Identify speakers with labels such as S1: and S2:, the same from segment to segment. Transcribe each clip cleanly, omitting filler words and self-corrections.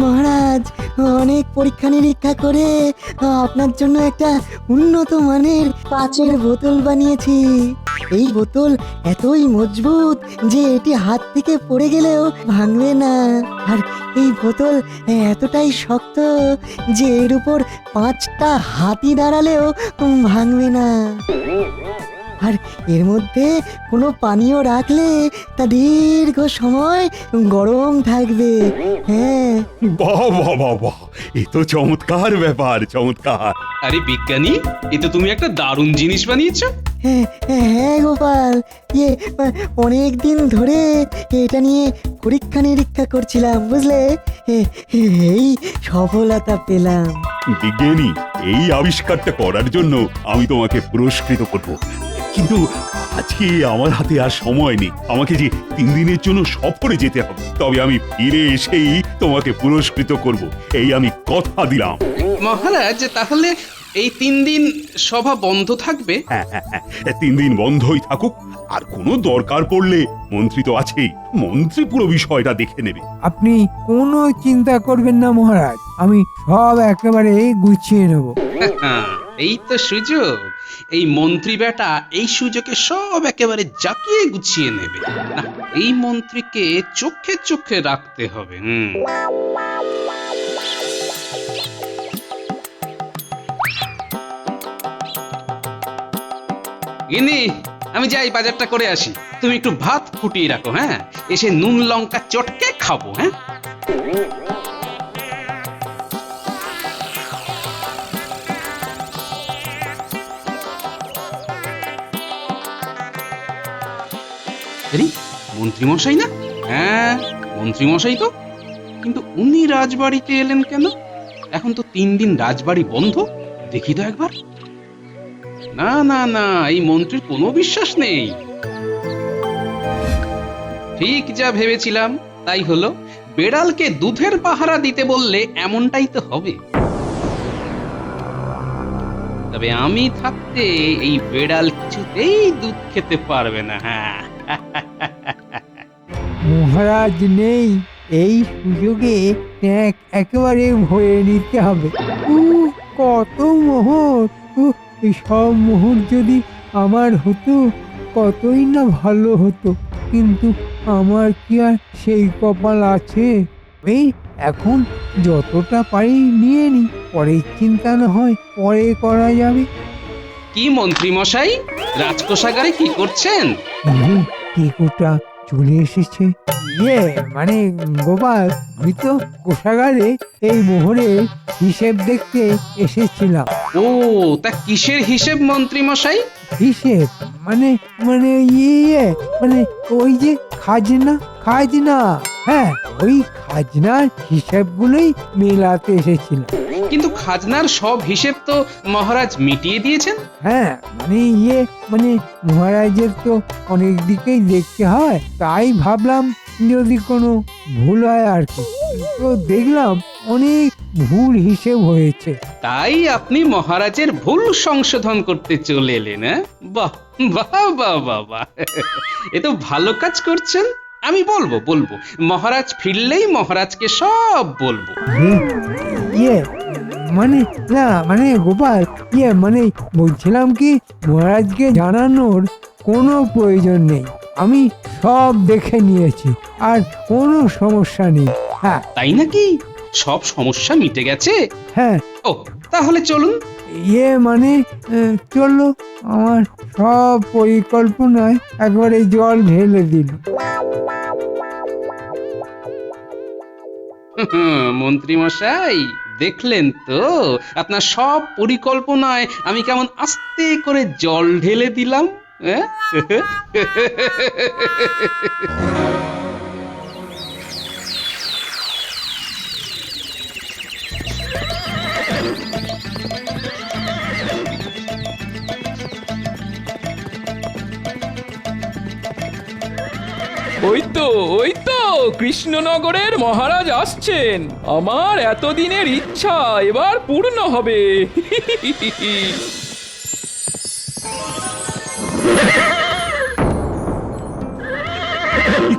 S1: মহারাজ, অনেক পরীক্ষা নিরীক্ষা করে আপনার জন্য একটা উন্নত মানের কাচের বোতল বানিয়েছি। এই বোতল এতই মজবুত যে এটি হাত থেকে পড়ে গেলেও ভাঙবে না। আর এই বোতল এতটাই শক্ত যে এর উপর 5টা হাতি দাঁড়ালেও ভাঙবে না। আর এর মধ্যে কোনো পানীয় রাখলে তা দীর্ঘ সময় গরম থাকবে। হ্যাঁ,
S2: বাহ বাহ বাহ বাহ, এ তো চমৎকার ব্যাপার, চমৎকার।
S3: আরে বিজ্ঞানী, এ তো তুমি একটা দারুণ জিনিস বানিয়েছো।
S1: হ্যাঁ হ্যাঁ গোপাল, অনেক দিন ধরে এটা নিয়ে পরীক্ষা নিরীক্ষা করছিলাম, বুঝলে। এই সফলতা পেলাম।
S2: বিজ্ঞানী, এই আবিষ্কারটা করার জন্য আমি তোমাকে পুরস্কৃত করব, কিন্তু আজকে আমার হাতে আর সময় নেই। আমাকে যে 3 দিনের জন্য সফরে যেতে হবে, তবে আমি ফিরে এসেই তোমাকে পুরস্কৃত করব, এই আমি কথা দিলাম।
S3: মহারাজ, তাহলে এই 3 দিন সভা বন্ধ থাকবে?
S2: হ্যাঁ হ্যাঁ হ্যাঁ, 3 দিন বন্ধই থাকুক। আর কোনো দরকার পড়লে মন্ত্রী তো আছেই, মন্ত্রী পুরো বিষয়টা দেখে নেবে।
S4: আপনি কোনো চিন্তা করবেন না মহারাজ, আমি সব একেবারে গুছিয়ে নেব।
S3: এই তো সুযোগ। এই মন্ত্রী বেটা এই সুযোগে সব একেবারে জাকিয়ে গুছিয়ে নেবে। না, এই মন্ত্রীকে চোখে চোখে রাখতে হবে। গিন্নি, আমি যাই বাজারটা করে আসি। তুমি একটু ভাত ফুটিয়ে রাখো। হ্যাঁ, এসে নুন লঙ্কা চটকে খাবো। হ্যাঁ, মন্ত্রী মশাই না? হ্যাঁ, মন্ত্রী মশাই তো। কিন্তু উনি রাজবাড়িতে এলেন কেন? এখন তো 3 দিন রাজবাড়ি বন্ধ। দেখি তো একবার। না না না, এই মন্ত্রীর কোনো বিশ্বাস নেই। ঠিক যা ভেবেছিলাম তাই হলো। বেড়ালকে দুধের পাহারা দিতে বললে এমনটাই তো হবে। তবে আমি থাকতে এই বেড়াল কিছুতেই দুধ খেতে পারবে না। হ্যাঁ,
S4: মহারাজ নেই, এই সুযোগে ট্যাঁক একেবারে ভরে নিতে হবে। কত মোহর! এই সব মোহর যদি আমার হতো কতই না ভালো হতো, কিন্তু আমার কি আর সেই কপাল আছে? এই এখন যতটা পারি নিয়ে নি, পরে চিন্তা না হয় পরে করা যাবে।
S3: কি মন্ত্রী মশাই, রাজকোষাগারে কি করছেন?
S4: টিকুটা চলে এসেছে। মানে গোপাল, আমি তো কোষাগারে এই মোহরের হিসেব দেখতে এসেছিলাম।
S3: ও, তা কিসের হিসেব মন্ত্রী মশাই?
S4: হিসেব মানে মানে মানে ওই যে খাজনা খাজনা হ্যাঁ, ওই খাজনার হিসেবগুলোই মেলাতে এসেছিলাম।
S3: কিন্তু খাজনার সব হিসেব তো মহারাজ মিটিয়ে দিয়েছেন।
S4: হ্যাঁ, মানে মহারাজের তো অনেক দিকেই দেখতে হয়, তাই ভাবলাম যদি কোনো ভুল হয় আর কি। তো দেখলাম অনেক ভুল হিসেব হয়েছে।
S3: তাই আপনি মহারাজের ভুল সংশোধন করতে চলে এলেন? বাহ বাহ বাহ বাহ বাহ, এ তো ভালো কাজ করছেন। আমি বলবো মহারাজ ফিরলেই মহারাজকে সব বলবো।
S4: ইয়ে মানে না মানে গোপাল, মানে বলছিলাম কি, মহারাজকে জানানোর কোনো প্রয়োজন নেই, আমি সব দেখে নিয়েছি, আর কোনো সমস্যা নেই। হ্যাঁ।
S3: তাই নাকি? সব সমস্যা মিটে গেছে?
S4: হ্যাঁ।
S3: ও, তাহলে চলুন।
S4: মানে চললো, আমার সব পরিকল্পনায় একবারে জল ঢেলে দিল।
S3: মন্ত্রী মশাই, দেখলেন তো আপনার সব পরিকল্পনায় আমি কেমন আস্তে করে জল ঢেলে দিলাম?
S5: ওই তো কৃষ্ণনগরের মহারাজ আসছেন। আমার এতদিনের ইচ্ছা এবার পূর্ণ হবে।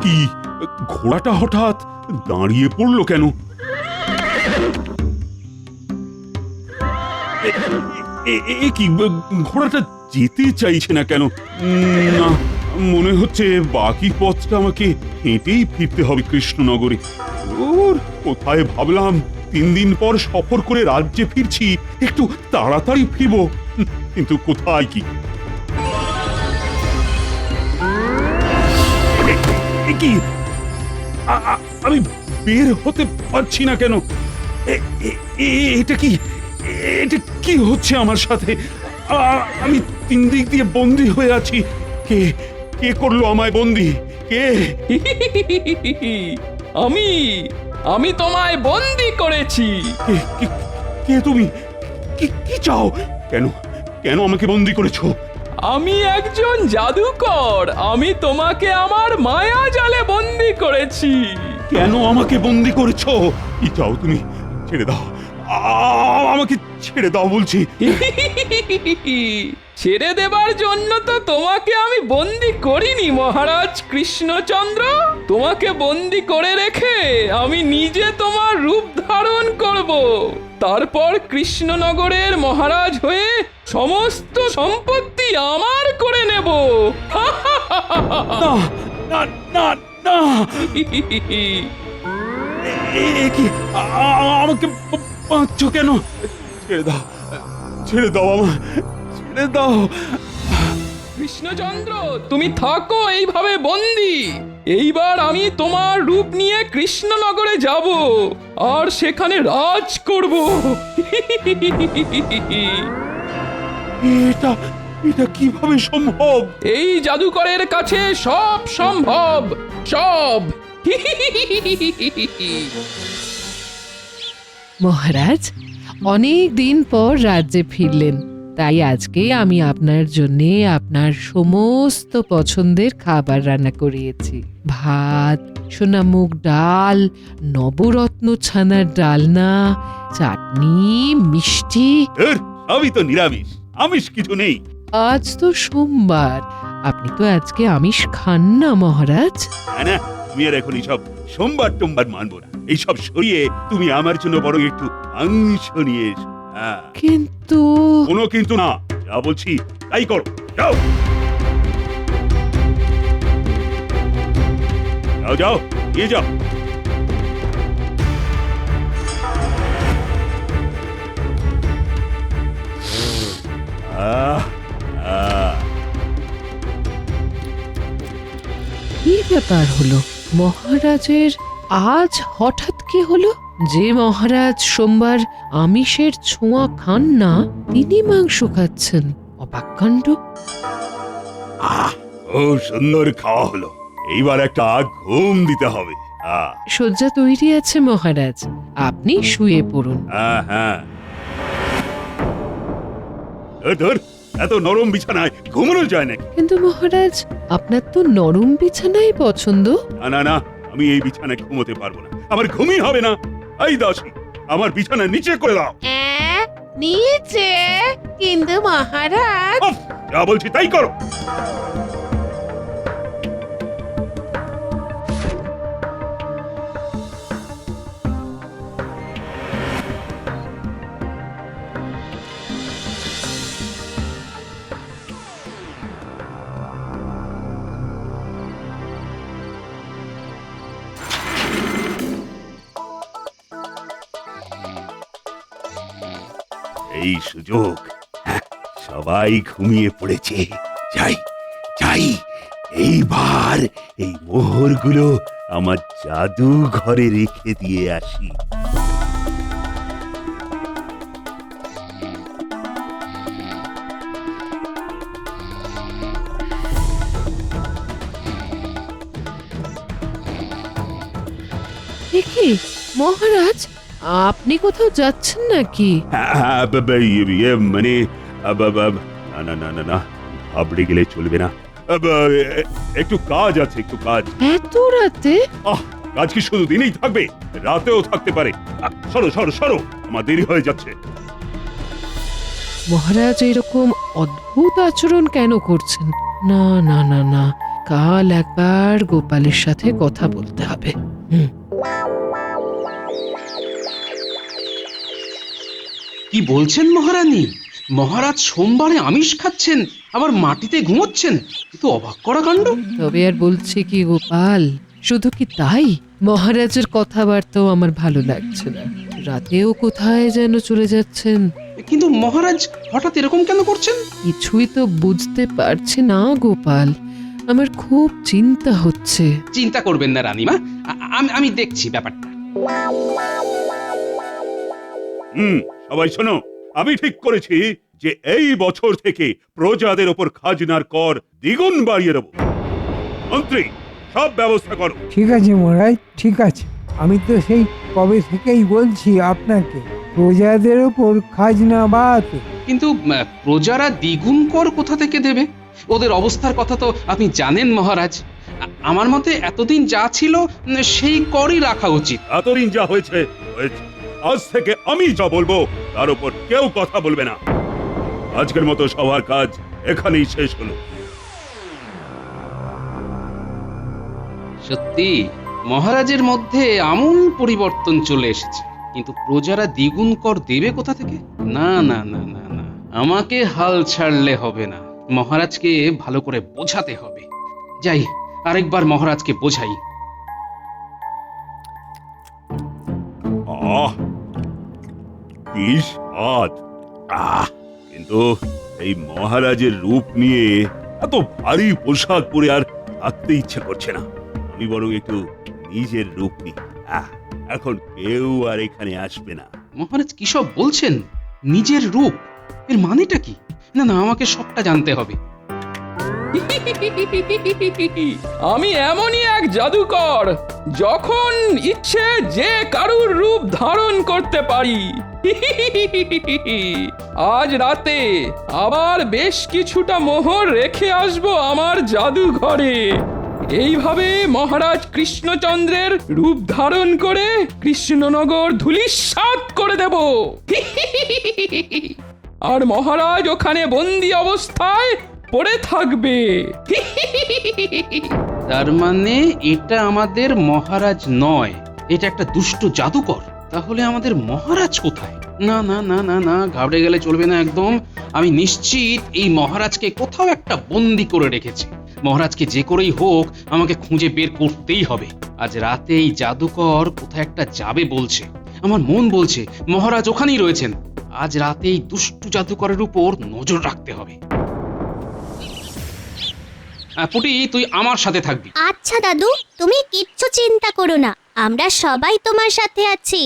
S2: কি ঘোড়াটা হঠাৎ দাঁড়িয়ে পড়লো কেন? কি ঘোড়াটা যেতে চাইছে না কেন? না, মনে হচ্ছে বাকি পথটা আমাকে হেঁটেই ফিরতে হবে কৃষ্ণনগরে। ওর কোথায় ভাবলাম 3 দিন পর সফর করে রাজ্যে ফিরছি, একটু তাড়াতাড়ি ফিরবো, কিন্তু কোথায় কি? কি আমি বের হতে পারছি না কেন? এটা কি, এটা কি হচ্ছে আমার সাথে? আমি 3 দিক দিয়ে বন্দী হয়ে আছি। কে কে করলো আমায় বন্দী? কে?
S5: আমি আমি তোমায় বন্দি করেছি।
S2: কে তুমি? কি চাও? কেন কেন আমাকে বন্দী করেছো?
S5: আমি একজন জাদুকর। আমি তোমাকে আমার মায়া জালে বন্দি করেছি।
S2: কেন আমাকে বন্দী করেছো? কি চাও তুমি? ছেড়ে দাও, আমাকে ছেড়ে দাও বলছি।
S5: ছেড়ে দেবার জন্য তো তোমাকে আমি বন্দি করিনি মহারাজ কৃষ্ণচন্দ্র। তোমাকে বন্দি করে রেখে আমি নিজে তোমার রূপ ধারণ করব। তারপর কৃষ্ণনগরের মহারাজ হয়ে সমস্ত সম্পত্তি আমার করে নেব।
S2: না না না না, কি আমাকে বাঁধছো কেন? ছেড়ে দাও, ছেড়ে দাও আমার, ছেড়ে দাও।
S5: কৃষ্ণচন্দ্র, তুমি থাকো এইভাবে বন্দি। এইবার আমি তোমার রূপ নিয়ে কৃষ্ণনগরে যাব আর সেখানে রাজ করব।
S2: এটা এটা কিভাবে সম্ভব?
S5: এই জাদুকরের কাছে সব সম্ভব, সব।
S6: মহারাজ, অনেক দিন পর রাজ্যে ফিরলেন, তাই আজকে আমি আপনার জন্য আপনার সমস্ত পছন্দের খাবার রান্না করিয়েছি। ভাত, সোনামুগ ডাল, নবরত্ন ছানার ডালনা, চাটনি, মিষ্টি।
S2: সবই তো নিরামিষ, আমিষ কিছু নেই।
S6: আজ তো সোমবার, আপনি তো আজকে আমিষ খান না মহারাজ।
S2: না, তুমি আর এখন এইসব সোমবার টোমবার মানবো না। এইসব সরিয়ে তুমি আমার জন্য বরং একটু মাংস নিয়ে এসো।
S6: কিন্তু
S2: কোনো কিন্তু না, যা বলছি তাই করো। যাও যাও যাও, নিয়ে যাও।
S6: কি ব্যাপার হলো মহারাজের? আজ হঠাৎ কি হলো যে মহারাজ সোমবার আমিষের ছোঁয়া খান না, তিনি মাংস খাচ্ছেন? অবাক কাণ্ড।
S2: ও সুন্দর খাওয়া হলো, এইবার একটা ঘুম দিতে হবে।
S6: শয্যা তৈরি আছে মহারাজ, আপনি শুয়ে পড়ুন।
S2: হ্যাঁ, ধর, এত নরম বিছানায় ঘুমানো যায় নাকি?
S6: কিন্তু মহারাজ, আপনার তো নরম বিছানাই পছন্দ।
S2: না না, আমি এই বিছানায় ঘুমোতে পারবো না, আমার ঘুমই হবে না। এই দাসী, আমার বিছানা নিচে করে দাও।
S6: নিচে? কিন্তু মহারাজ।
S2: উফ, যা বলছি তাই করো। এই সুযোগ, সবাই ঘুমিয়ে পড়েছে। যাই যাই, এইবার এই মোহরগুলো আমার জাদু ঘরে রেখে দিয়ে আসি।
S6: দেখি মহারাজ, আপনি কোথাও যাচ্ছেন নাকি?
S2: মানে না না না না, ঘাবড়ে গেলে চলবে না। একটু কাজ আছে, একটু কাজ।
S6: এত রাতে?
S2: কাজ কি শুধু দিনেই থাকবে? রাতেও থাকতে পারে। সরো সরো সরো, আমার দেরি হয়ে যাচ্ছে।
S6: মহারাজ এরকম অদ্ভুত আচরণ কেন করছেন? না না না না, কাল একবার গোপালের সাথে কথা বলতে হবে।
S3: কি বলছেন মহারানী? মহারাজ সোমবারে আমিষ খাচ্ছেন, আবার মাটিতে ঘুমোচ্ছেন, এ তো অবাক করা কাণ্ড।
S6: তবে আর বলছে কি গোপাল, শুধু কি তাই, মহারাজের কথাবার্তাও আমার ভালো লাগছে না। রাতেও কোথায় যেন চলে যাচ্ছেন,
S3: কিন্তু মহারাজ হঠাৎ এরকম কেন করছেন?
S6: কিছুই তো বুঝতে পারছি না গোপাল, আমার খুব চিন্তা হচ্ছে।
S3: চিন্তা করবেন না রানীমা, আমি দেখছি ব্যাপারটা।
S2: সবাই শোনো, আমি ঠিক করেছি যে এই বছর থেকে প্রজাদের ওপর খাজনার কর দ্বিগুণ বাড়িয়ে দেব। মন্ত্রী, সব ব্যবস্থা করো।
S4: ঠিক আছে মহারাজ, ঠিক আছে। আমি তো সেই কবে থেকেই বলছি আপনাকে প্রজাদের ওপর খাজনা বাড়াতে।
S3: কিন্তু প্রজারা দ্বিগুণ কর কোথা থেকে দেবে? ওদের অবস্থার কথা তো আপনি জানেন মহারাজ। আমার মতে এতদিন যা ছিল সেই করই রাখা উচিত।
S2: এতদিন যা হয়েছে হয়েছে, আজ থেকে আমি যা বলবো তার উপর কেউ কথা বলবে না। আজকের মতো সবার কাজ এখানেই শেষ হলো।
S3: সত্যি মহারাজের মধ্যে আমূল পরিবর্তন চলে এসেছে, কিন্তু প্রজারা দ্বিগুণ কর দেবে কোথা থেকে? না না না না না, আমাকে হাল ছাড়লে হবে না, মহারাজকে ভালো করে বোঝাতে হবে। যাই, আরেকবার মহারাজকে বোঝাই।
S2: আহ, কি স্বাদ! কিন্তু এই মহারাজের রূপ নিয়ে এত ভারী পোশাক পরে আর থাকতে ইচ্ছে করছে না। আমি বরং একটু নিজের রূপ নিই। এখন কেউ আর এখানে আসবে না।
S3: মহারাজ কি সব বলছেন? নিজের রূপ, এর মানেটা কি? না না, আমাকে সবটা জানতে হবে।
S5: আমি এমনই এক জাদুকর, যখন ইচ্ছে যে কারুর রূপ ধারণ করতে পারি। আজ রাতে আবার বেশ কিছুটা মোহর রেখে আসবো আমার জাদুঘরে। এইভাবে মহারাজ কৃষ্ণচন্দ্রের রূপ ধারণ করে কৃষ্ণনগর ধূলিসাৎ করে দেব। আর মহারাজ ওখানে বন্দি অবস্থায় পড়ে থাকবে।
S3: তার মানে এটা আমাদের মহারাজ নয়, এটা একটা দুষ্ট জাদুকর। তাহলে আমাদের মহারাজ কোথায়? না না না না না, ঘাবড়ে গেলে চলবে না একদম। আমি নিশ্চিত এই মহারাজকে কোথাও একটা বন্দি করে রেখেছে। মহারাজকে যে করেই হোক আমাকে খুঁজে বের করতেই হবে। আজ রাতে এই জাদুকর কোথায় একটা যাবে বলছে, আমার মন বলছে মহারাজ ওখানেই রয়েছেন। আজ রাতে এই দুষ্টু জাদুকরের উপর নজর রাখতে হবে। পুটি, তুই আমার সাথে থাকবি।
S7: আচ্ছা দাদু, তুমি কিচ্ছু চিন্তা করো না, আমরা সবাই তোমার সাথে আছি।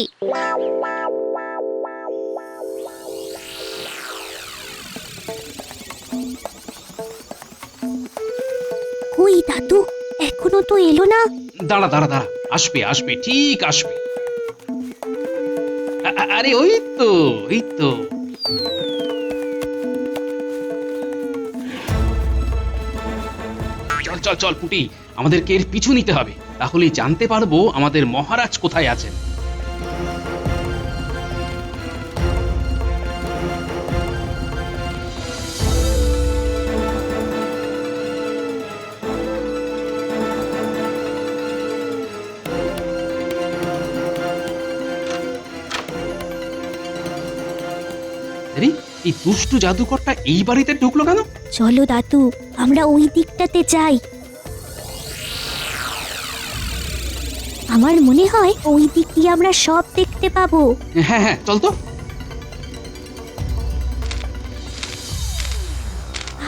S7: কই দাদু, এখনো তো এলো না।
S3: দাঁড়া দাঁড়া দাঁড়া, আসবে আসবে, ঠিক আসবে। আরে ওই তো, ওই তো। চল চল চল পুটি, আমাদেরকে এর পিছু নিতে হবে, তাহলেই জানতে পারবো আমাদের মহারাজ কোথায় আছেন। আরে, এই দুষ্টু জাদুকরটা এই বাড়িতে ঢুকলো কেন?
S7: চলো দাদু, আমরা ওই দিকটাতে যাই। আমার মনে হয় ওই দিক দিয়ে আমরা সব দেখতে পাবো।
S3: হ্যাঁ হ্যাঁ, চল তো।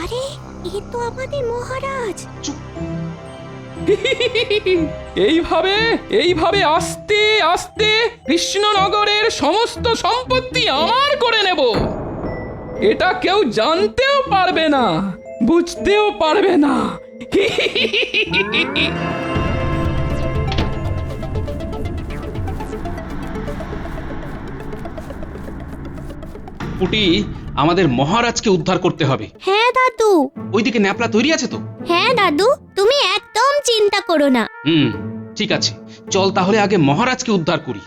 S7: আরে, এ তো আমাদের মহারাজ।
S5: এইভাবে এইভাবে আস্তে আস্তে কৃষ্ণনগরের সমস্ত সম্পত্তি আমার করে নেব। এটা কেউ জানতেও পারবে না, বুঝতেও পারবে না।
S3: পুটি, আমাদের মহারাজকে উদ্ধার করতে হবে।
S7: হ্যাঁ দাদু।
S3: ওইদিকে ন্যাপলা তৈরি আছে তো?
S7: হ্যাঁ দাদু, তুমি একদম চিন্তা করো না।
S3: ঠিক আছে, চল তাহলে আগে মহারাজকে উদ্ধার করি।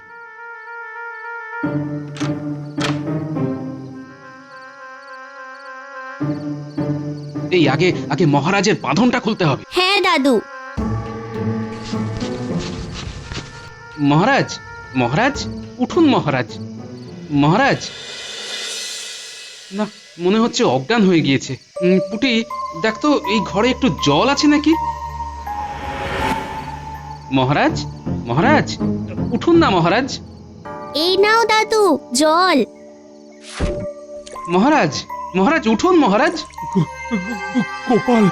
S3: এই আগে আগে মহারাজের বাঁধনটা খুলতে হবে।
S7: হ্যাঁ দাদু।
S3: মহারাজ, মহারাজ, উঠুন মহারাজ। মহারাজ, না মনে হচ্ছে অজ্ঞান হয়ে গিয়েছে। পুটি, দেখ তো এই ঘরে একটু জল আছে নাকি। মহারাজ, মহারাজ, উঠুন না মহারাজ।
S7: এই নাও দাদু জল।
S3: মহারাজ, মহারাজ উঠুন মহারাজ।
S2: গোপাল,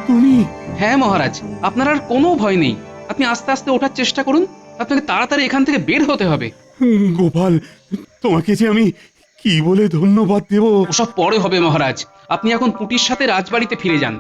S2: তুমি?
S3: হ্যাঁ মহারাজ, আপনার আর কোনো ভয় নেই। আপনি আস্তে আস্তে ওঠার চেষ্টা করুন। আপনাকে তাড়াতাড়ি এখান থেকে বের হতে হবে।
S2: গোপাল, তোমাকে যে আমি কি বলে ধন্যবাদ দেব।
S3: ওসব পরে হবে মহারাজ। আপনি এখন পুটির সাথে রাজবাড়িতে ফিরে যান।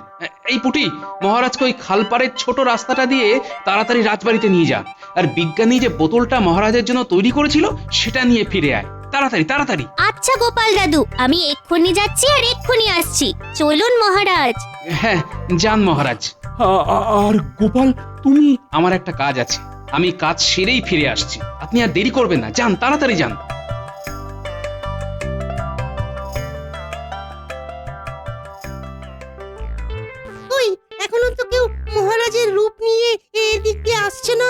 S3: এই পুটি, মহারাজকে ওই খালপাড়ের ছোট রাস্তাটা দিয়ে তাড়াতাড়ি রাজবাড়িতে নিয়ে যা। আর বিজ্ঞানী যে বোতলটা মহারাজের জন্য তৈরি করেছিল সেটা নিয়ে ফিরে আয়। তাড়াতাড়ি তাড়াতাড়ি।
S7: আচ্ছা গোপাল দাদু, আমি এক্ষুনি যাচ্ছি আর এক্ষুনি আসছি। চলুন মহারাজ।
S3: হ্যাঁ, যান মহারাজ।
S2: আর গোপাল, তুমি?
S3: আমার একটা কাজ আছে, আমি কাজ সেরেই ফিরে আসছি। আপনি আর দেরি করবেন না, যান তাড়াতাড়ি যান।
S8: ওই এখনো তো কেউ মহারাজের রূপ নিয়ে এদিকে আসছে না।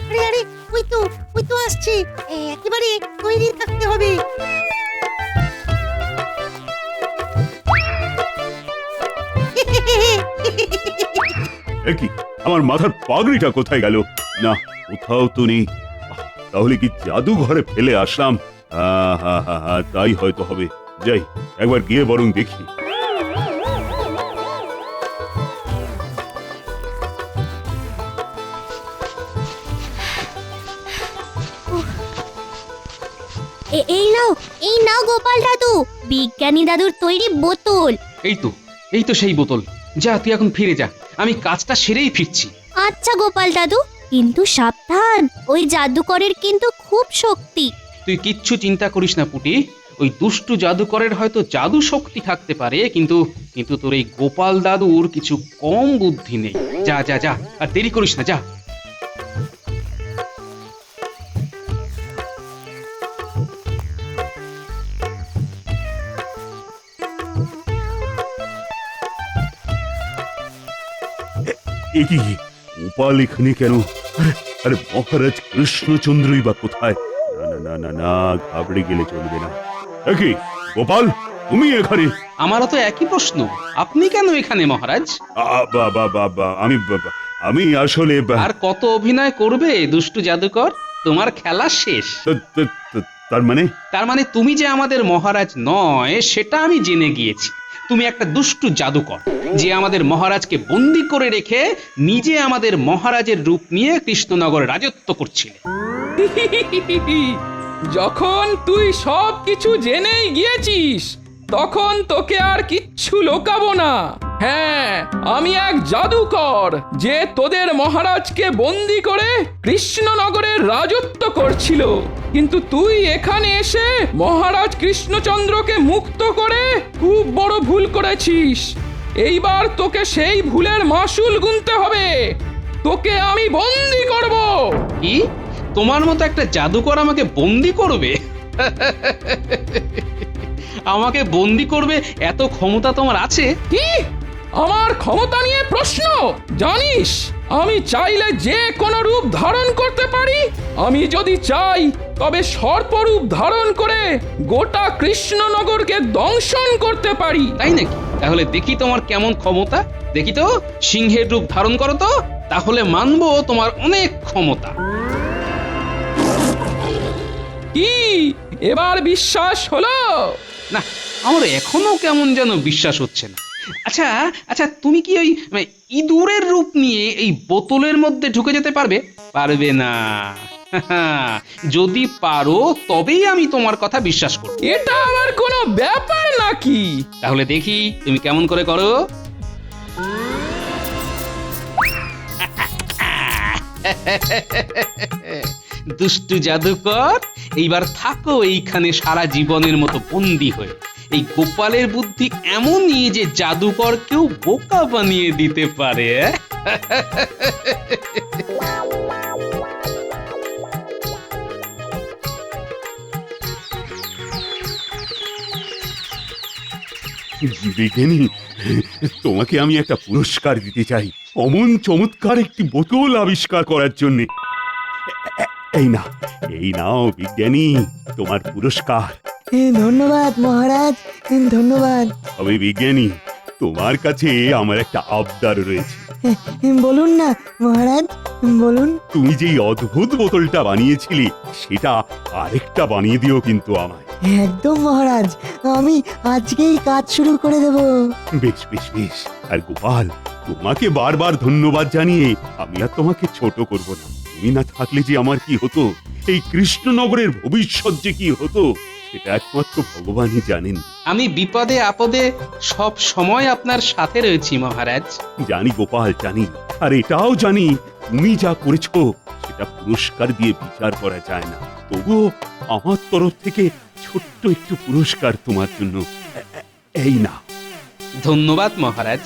S8: আরে আরে, ওই তো আসছে। একেবারে তৈরি থাকতে হবে।
S2: কি আমার মাথার পাগড়িটা কোথায় গেল? না, কোথাও তো নেই। তাহলে কি জাদুঘরে ফেলে আসলাম? তাই হয়তো হবে। যাই, একবার গিয়ে বরং দেখি।
S7: এই নাও গোপাল দাদু, বিজ্ঞানী দাদুর তৈরি বোতল।
S3: এই তো সেই বোতল। যা, তুই এখন ফিরে যা, আমি কাজটা সেরেই ফিরছি।
S7: আচ্ছা গোপাল দাদু, কিন্তু সাবধান, ওই জাদুকরের কিন্তু খুব শক্তি।
S3: তুই কিচ্ছু চিন্তা করিস না পুটি। ওই দুষ্টু জাদুকরের হয়তো জাদু শক্তি থাকতে পারে, কিন্তু তোর এই গোপাল দাদুর কিছু কম বুদ্ধি নেই। যা যা যা, আর দেরি করিস না, যা।
S2: এ কি, গোপাল এখানে কেন? আরে মহারাজ কৃষ্ণচন্দ্রই বা কোথায়? না না না না না, ঘাবড়ে গেলে চলবে না। কি গোপাল, তুমি এখানে?
S3: আমারও তো একই প্রশ্ন, আপনি কেন এখানে মহারাজ?
S2: আমি আসলে
S3: আর কত অভিনয় করবে দুষ্টু জাদুকর? তোমার খেলা শেষ।
S2: তার মানে
S3: তুমি যে আমাদের মহারাজ নয় সেটা আমি জেনে গিয়েছি। তুমি একটা দুষ্টু জাদুকর, যে আমাদের মহারাজকে বন্দি করে রেখে নিজে আমাদের মহারাজের রূপ নিয়ে কৃষ্ণনগর রাজত্ব করছিলে।
S5: যখন তুই সব কিছু জেনেই গিয়েছিস, তখন তোকে আর কিচ্ছু লোকাবো না। হ্যাঁ, আমি এক জাদুকর, যে তোদের মহারাজকে বন্দি করে কৃষ্ণনগরের রাজত্ব করছিল। কিন্তু তুই এখানে এসে মহারাজ কৃষ্ণচন্দ্রকে মুক্ত করে খুব বড় ভুল করেছিস। এইবার তোকে সেই ভুলের মাসুল গুনতে হবে। তোকে আমি বন্দি করব।
S3: কি, তোমার মতো একটা জাদুকর আমাকে বন্দি করবে? আমাকে বন্দি করবে এত ক্ষমতা তোমার আছে?
S5: কি, আমার ক্ষমতা নিয়ে প্রশ্ন? জানিস, আমি চাইলে যে কোনো রূপ ধারণ করতে পারি। আমি যদি চাই তবে সর্পরূপ ধারণ করে গোটা কৃষ্ণনগরকে দংশন করতে পারি।
S3: তাই নাকি? তাহলে দেখি তোমার কেমন ক্ষমতা। দেখি তো, সিংহের রূপ ধারণ করো তো, তাহলে মানবো তোমার অনেক ক্ষমতা।
S5: কি, এবার বিশ্বাস হলো?
S3: না, আমার এখনো কেমন যেন বিশ্বাস হচ্ছে না। আচ্ছা আচ্ছা, তুমি কি ওই ইঁদুরের রূপ নিয়ে এই বোতলের মধ্যে ঢুকে যেতে পারবে? পারবে না। যদি পারো তবেই আমি তোমার কথা বিশ্বাস করব।
S5: এটা আমার কোনো ব্যাপার নাকি?
S3: তাহলে দেখি তুমি কেমন করে করো। দুষ্টু জাদুকর, এইবার থাকো এইখানে সারা জীবনের মতো বন্দি হয়ে। এই গোপালের বুদ্ধি এমনই যে জাদুকরকেও বোকা বানিয়ে দিতে পারে।
S2: বিজ্ঞানী, তোমাকে আমি একটা পুরস্কার দিতে চাই, অমন চমৎকার একটি বোতল আবিষ্কার করার জন্য। এই নাও বিজ্ঞানী, তোমার পুরস্কার।
S1: ধন্যবাদ মহারাজ, ধন্যবাদ।
S2: তবে বিজ্ঞানী, তোমার কাছে আমার একটা আবদার রয়েছে।
S1: বলুন না মহারাজ, বলুন।
S2: তুমি যেই অদ্ভুত বোতলটা বানিয়েছিলে সেটা আরেকটা বানিয়ে দিও কিন্তু আমায়।
S1: একদম মহারাজ, আমি আজকেই কাজ শুরু করে দেব।
S2: বেশ বেশ বেশ। আর গোপাল, তোমাকে বারবার ধন্যবাদ জানিয়ে আমি আর তোমাকে ছোট করব না। তুমি না থাকলে যে আমার কি হতো, এই কৃষ্ণনগরের ভবিষ্যৎ যে কি হতো, সেটা একমাত্র ভগবানই জানেন।
S3: আমি বিপদে আপদে সব সময় আপনার সাথে রয়েছি মহারাজ।
S2: জানি গোপাল, জানি। আর এটাও জানি তুমি যা করেছো সেটা পুরস্কার দিয়ে বিচার করা যায় না। তবুও আমার তরফ থেকে ছোট্ট একটু পুরস্কার তোমার জন্য। এই না।
S3: ধন্যবাদ মহারাজ।